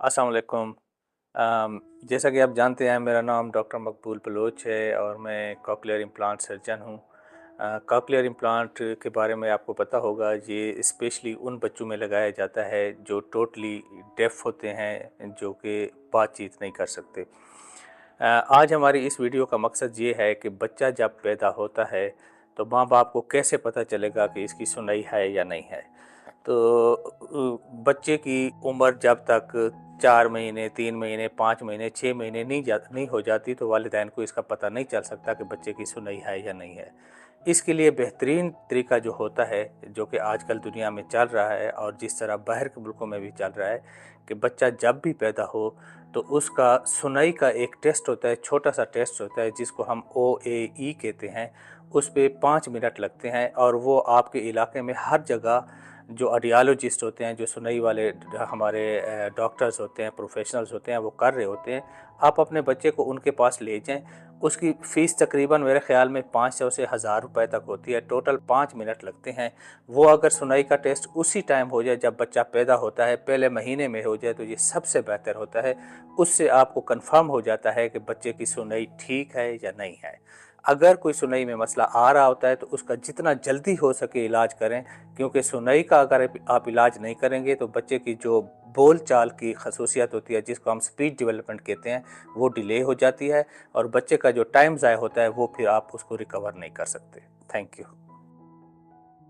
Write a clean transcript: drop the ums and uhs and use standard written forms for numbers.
अस्सलाम वालेकुम। जैसा कि आप जानते हैं, मेरा नाम डॉक्टर मकबूल बलोच है और मैं कॉकलियर इम्प्लांट सर्जन हूँ। कॉकलियर इम्प्लांट के बारे में आपको पता होगा, ये स्पेशली उन बच्चों में लगाया जाता है जो टोटली डेफ होते हैं, जो कि बातचीत नहीं कर सकते। आज हमारी इस वीडियो का मकसद ये है कि बच्चा जब पैदा होता है तो माँ बाप को कैसे पता चलेगा कि इसकी सुनवाई है या नहीं है। तो बच्चे की उम्र जब तक 4 महीने, 3 महीने, 5 महीने, 6 महीने नहीं हो जाती तो वालिदैन को इसका पता नहीं चल सकता कि बच्चे की सुनवाई है या नहीं है। इसके लिए बेहतरीन तरीका जो होता है, जो कि आजकल दुनिया में चल रहा है और जिस तरह बाहर के मुल्कों में भी चल रहा है, कि बच्चा जब भी पैदा हो तो उसका सुनवाई का एक टेस्ट होता है, छोटा सा टेस्ट होता है जिसको हम OAE कहते हैं। उस पे 5 मिनट लगते हैं और वो आपके इलाके में हर जगह जो ऑडियोलॉजिस्ट होते हैं, जो सुनवाई वाले हमारे डॉक्टर्स होते हैं, प्रोफेशनल्स होते हैं, वो कर रहे होते हैं। आप अपने बच्चे को उनके पास ले जाएं। उसकी फ़ीस तकरीबन मेरे ख़्याल में 500 से 1000 रुपए तक होती है। टोटल 5 मिनट लगते हैं। वो अगर सुनवाई का टेस्ट उसी टाइम हो जाए जब बच्चा पैदा होता है, पहले महीने में हो जाए, तो ये सबसे बेहतर होता है। उससे आपको कंफर्म हो जाता है कि बच्चे की सुनवाई ठीक है या नहीं है। अगर कोई सुनवाई में मसला आ रहा होता है तो उसका जितना जल्दी हो सके इलाज करें, क्योंकि सुनवाई का अगर आप इलाज नहीं करेंगे तो बच्चे की जो बोल चाल की खसूसियत होती है, जिसको हम स्पीच डेवलपमेंट कहते हैं, वो डिले हो जाती है और बच्चे का जो टाइम ज़ाया होता है वो फिर आप उसको रिकवर नहीं कर सकते। Thank you.